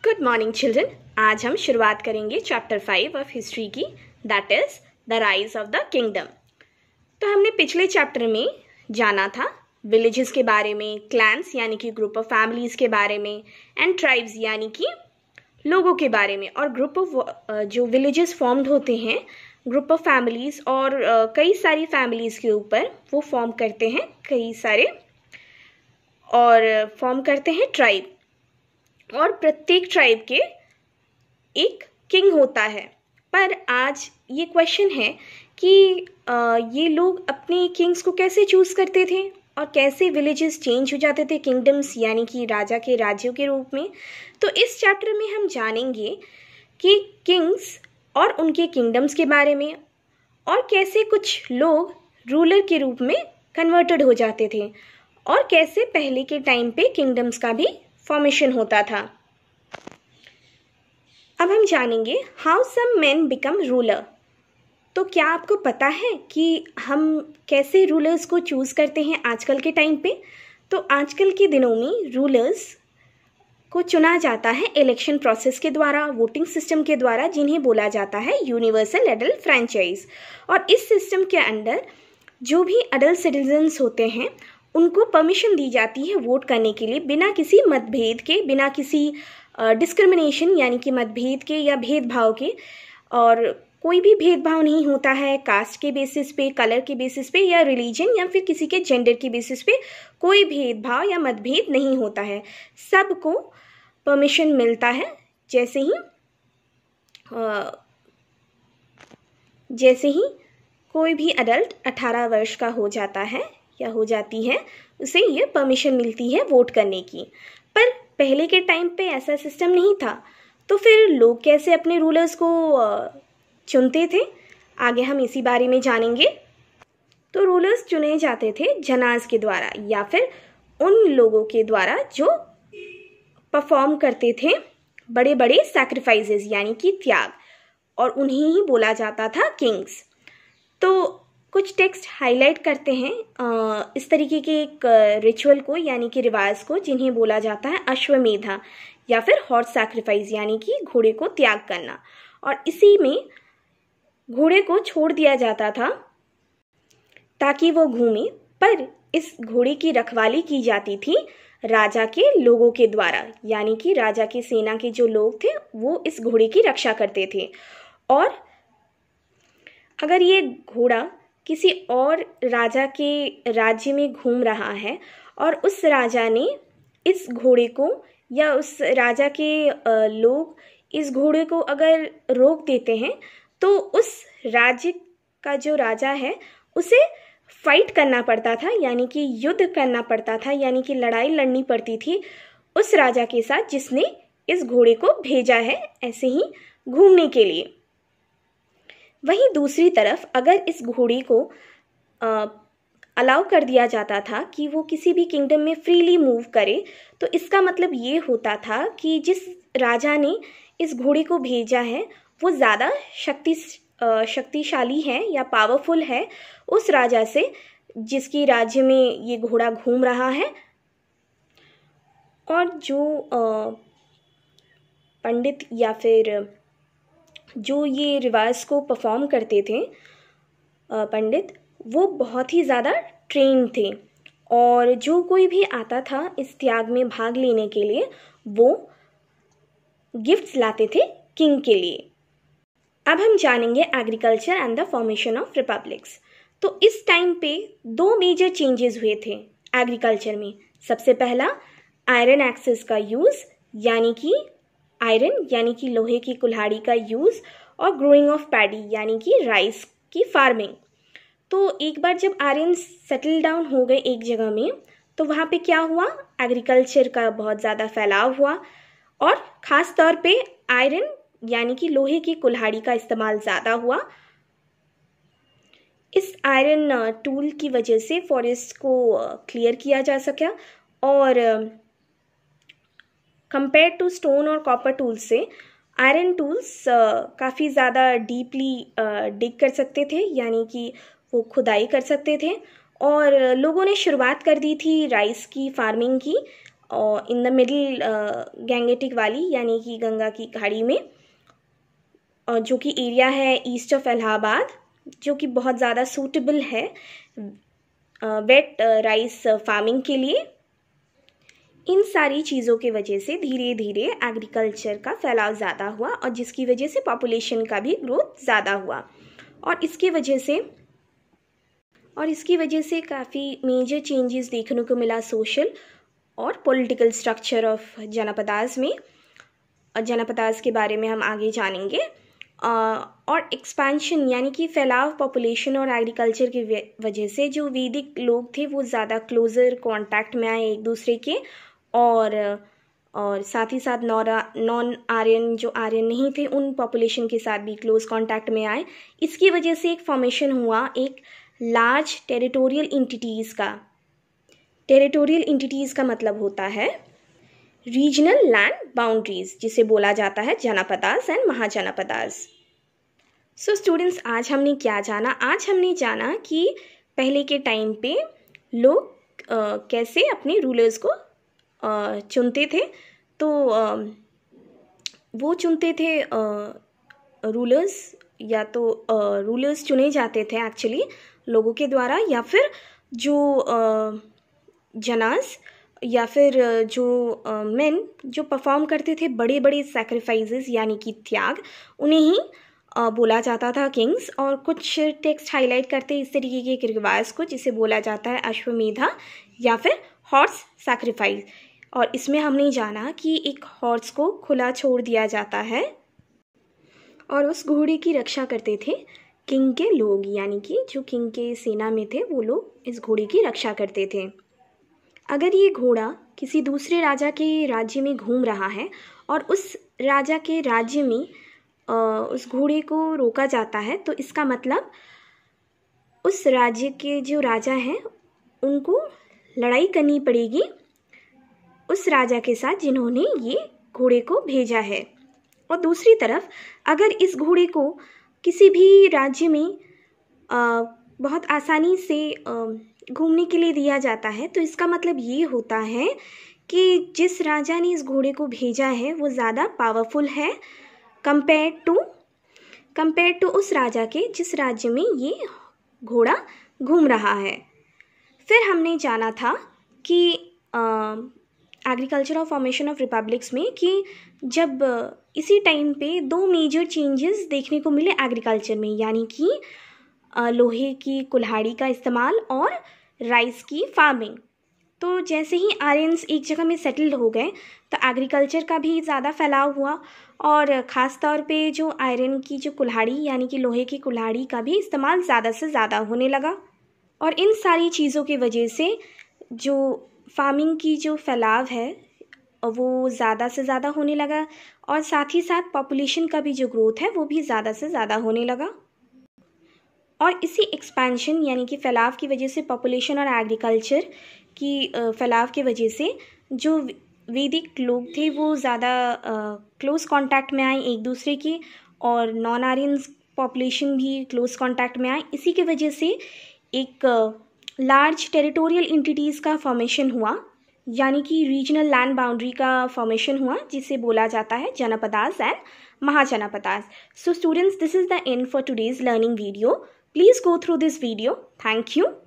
Good morning children. आज हम शुरुआत करेंगे चैप्टर 5 ऑफ हिस्ट्री की, that is the rise of the kingdom. तो हमने पिछले चैप्टर में जाना था विलेजेस के बारे में, क्लैंस यानी कि ग्रुप ऑफ फैमिलीज के बारे में, एंड ट्राइब्स यानी कि लोगों के बारे में, और ग्रुप ऑफ जो विलेजेस फॉर्म्ड होते हैं, ग्रुप ऑफ फैमिलीज और कई सारी फैमिलीज के ऊपर वो फॉर्म करते हैं कई सारे, और फॉर्म करते हैं ट्राइब, और प्रत्येक ट्राइब के एक किंग होता है। पर आज ये क्वेश्चन है कि ये लोग अपने किंग्स को कैसे चूज करते थे और कैसे विलेजेस चेंज हो जाते थे किंगडम्स यानी कि राजा के राज्यों के रूप में। तो इस चैप्टर में हम जानेंगे कि किंग्स और उनके किंगडम्स के बारे में, और कैसे कुछ लोग रूलर के रूप में कन्वर्टेड हो जाते थे, और कैसे पहले के टाइम पे किंगडम्स का भी फॉर्मेशन होता था। अब हम जानेंगे how some man become ruler. तो क्या आपको पता है कि हम कैसे रूलर्स को चूज करते हैं आजकल के टाइम पे? तो आजकल के दिनों में रूलर्स को चुना जाता है इलेक्शन प्रोसेस के द्वारा, वोटिंग सिस्टम के द्वारा, जिन्हें बोला जाता है यूनिवर्सल एडल्ट फ्रेंचाइज। और इस सिस्टम के अंदर जो भी अडल्ट सिटीजन्स होते हैं उनको परमिशन दी जाती है वोट करने के लिए, बिना किसी मतभेद के, बिना किसी डिस्क्रिमिनेशन यानी कि मतभेद के या भेदभाव के। और कोई भी भेदभाव नहीं होता है कास्ट के बेसिस पे, कलर के बेसिस पे, या रिलीजन या फिर किसी के जेंडर के बेसिस पे कोई भेदभाव या मतभेद नहीं होता है। सबको परमिशन मिलता है। जैसे ही कोई भी अडल्ट 18 वर्ष का हो जाता है या हो जाती है, उसे ये परमिशन मिलती है वोट करने की। पर पहले के टाइम पे ऐसा सिस्टम नहीं था, तो फिर लोग कैसे अपने रूलर्स को चुनते थे, आगे हम इसी बारे में जानेंगे। तो रूलर्स चुने जाते थे जनाज के द्वारा, या फिर उन लोगों के द्वारा जो परफॉर्म करते थे बड़े बड़े सैक्रिफाइसेस यानी कि त्याग, और उन्हें ही बोला जाता था किंग्स। तो कुछ टेक्स्ट हाईलाइट करते हैं इस तरीके के एक रिचुअल को यानी कि रिवाज को, जिन्हें बोला जाता है अश्वमेधा या फिर हॉर्स सैक्रिफाइस यानी कि घोड़े को त्याग करना। और इसी में घोड़े को छोड़ दिया जाता था ताकि वो घूमे, पर इस घोड़े की रखवाली की जाती थी राजा के लोगों के द्वारा, यानी कि राजा की सेना के जो लोग थे वो इस घोड़े की रक्षा करते थे। और अगर ये घोड़ा किसी और राजा के राज्य में घूम रहा है और उस राजा ने इस घोड़े को, या उस राजा के लोग इस घोड़े को अगर रोक देते हैं, तो उस राज्य का जो राजा है उसे फाइट करना पड़ता था, यानी कि युद्ध करना पड़ता था, यानी कि लड़ाई लड़नी पड़ती थी उस राजा के साथ जिसने इस घोड़े को भेजा है ऐसे ही घूमने के लिए। वहीं दूसरी तरफ अगर इस घोड़े को अलाउ कर दिया जाता था कि वो किसी भी किंगडम में फ्रीली मूव करे, तो इसका मतलब ये होता था कि जिस राजा ने इस घोड़े को भेजा है वो ज़्यादा शक्तिशाली है या पावरफुल है उस राजा से जिसकी राज्य में ये घोड़ा घूम रहा है। और जो पंडित या फिर जो ये रिवाज को परफॉर्म करते थे पंडित, वो बहुत ही ज़्यादा ट्रेन थे, और जो कोई भी आता था इस त्याग में भाग लेने के लिए वो गिफ्ट्स लाते थे किंग के लिए। अब हम जानेंगे agriculture and the formation of republics. तो इस टाइम पे दो मेजर चेंजेस हुए थे एग्रीकल्चर में। सबसे पहला आयरन एक्सेस का यूज़, यानी कि आयरन यानी कि लोहे की कुल्हाड़ी का यूज़, और ग्रोइंग ऑफ पैडी यानी कि राइस की फार्मिंग। तो एक बार जब आर्यन सेटल डाउन हो गए एक जगह में, तो वहाँ पे क्या हुआ, एग्रीकल्चर का बहुत ज़्यादा फैलाव हुआ, और ख़ास तौर पे आयरन यानी कि लोहे की कुल्हाड़ी का इस्तेमाल ज़्यादा हुआ। इस आयरन टूल की वजह से फॉरेस्ट को क्लियर किया जा सका, और कंपेयर टू स्टोन और कॉपर टूल्स से आयरन टूल्स काफ़ी ज़्यादा डीपली डिग कर सकते थे, यानी कि वो खुदाई कर सकते थे। और लोगों ने शुरुआत कर दी थी राइस की फार्मिंग की, और in the middle Gangetic valley यानी कि गंगा की खाड़ी में, और जो कि एरिया है ईस्ट ऑफ इलाहाबाद, जो कि बहुत ज़्यादा सूटेबल है वेट राइस फार्मिंग के लिए। इन सारी चीज़ों के वजह से धीरे धीरे एग्रीकल्चर का फैलाव ज़्यादा हुआ और जिसकी वजह से पॉपुलेशन का भी ग्रोथ ज़्यादा हुआ। और इसकी वजह से काफ़ी मेजर चेंजेस देखने को मिला सोशल और पॉलिटिकल स्ट्रक्चर ऑफ जनपदास में। और जनपदास के बारे में हम आगे जानेंगे। और एक्सपेंशन यानी कि फैलाव पॉपुलेशन और एग्रीकल्चर की वजह से जो वैदिक लोग थे वो ज़्यादा क्लोज़र कांटेक्ट में आए एक दूसरे के, और साथ ही साथ नॉन आर्यन जो आर्यन नहीं थे उन पॉपुलेशन के साथ भी क्लोज कांटेक्ट में आए। इसकी वजह से एक फॉर्मेशन हुआ एक लार्ज टेरिटोरियल इंटिटीज़ का। टेरिटोरियल इंटिटीज़ का मतलब होता है रीजनल लैंड बाउंड्रीज, जिसे बोला जाता है janapadas and mahajanapadas. So students, आज हमने क्या जाना? आज हमने जाना कि पहले के टाइम पे लोग कैसे अपने रूलर्स को चुनते थे। तो वो चुनते थे रूलर्स, या तो रूलर्स चुने जाते थे एक्चुअली लोगों के द्वारा, या फिर जो जनास या फिर जो मेन जो परफॉर्म करते थे बड़े बड़े सैक्रिफाइसेस यानी कि त्याग, उन्हें ही बोला जाता था किंग्स। और कुछ टेक्स्ट हाईलाइट करते इस तरीके के एक रिवाज को जिसे बोला जाता है अश्वमेधा या फिर हॉर्स सैक्रिफाइस। और इसमें हमने जाना कि एक हॉर्स को खुला छोड़ दिया जाता है और उस घोड़े की रक्षा करते थे किंग के लोग, यानी कि जो किंग के सेना में थे वो लोग इस घोड़े की रक्षा करते थे। अगर ये घोड़ा किसी दूसरे राजा के राज्य में घूम रहा है और उस राजा के राज्य में उस घोड़े को रोका जाता है, तो इसका मतलब उस राज्य के जो राजा हैं उनको लड़ाई करनी पड़ेगी उस राजा के साथ जिन्होंने ये घोड़े को भेजा है। और दूसरी तरफ अगर इस घोड़े को किसी भी राज्य में बहुत आसानी से घूमने के लिए दिया जाता है, तो इसका मतलब ये होता है कि जिस राजा ने इस घोड़े को भेजा है वो ज़्यादा पावरफुल है कंपेयर टू उस राजा के जिस राज्य में ये घोड़ा घूम रहा है। फिर हमने जाना था कि एग्रीकल्चर और फॉर्मेशन ऑफ रिपब्लिक्स में कि जब इसी टाइम पे दो मेजर चेंजेस देखने को मिले एग्रीकल्चर में, यानी कि लोहे की कुल्हाड़ी का इस्तेमाल और राइस की फार्मिंग। तो जैसे ही आर्यंस एक जगह में सेटल्ड हो गए तो एग्रीकल्चर का भी ज़्यादा फैलाव हुआ, और ख़ास तौर पे जो आयरन की जो कुल्हाड़ी यानी कि लोहे की कुल्हाड़ी का भी इस्तेमाल ज़्यादा से ज़्यादा होने लगा। और इन सारी चीज़ों की वजह से जो फार्मिंग की जो फैलाव है वो ज़्यादा से ज़्यादा होने लगा, और साथ ही साथ पॉपुलेशन का भी जो ग्रोथ है वो भी ज़्यादा से ज़्यादा होने लगा। और इसी एक्सपेंशन यानी कि फैलाव की वजह से पॉपुलेशन और एग्रीकल्चर की फैलाव की वजह से जो वैदिक लोग थे वो ज़्यादा क्लोज़ कांटेक्ट में आए एक दूसरे की, और नॉन आर्यन पॉपुलेशन भी क्लोज़ कांटेक्ट में आए। इसी की वजह से एक लार्ज टेरिटोरियल इंटिटीज़ का फॉर्मेशन हुआ, यानी कि रीजनल लैंड बाउंड्री का फॉर्मेशन हुआ, जिसे बोला जाता है janapadas and mahajanapadas. So students, this is the end for today's learning video. Please go through this video. Thank you.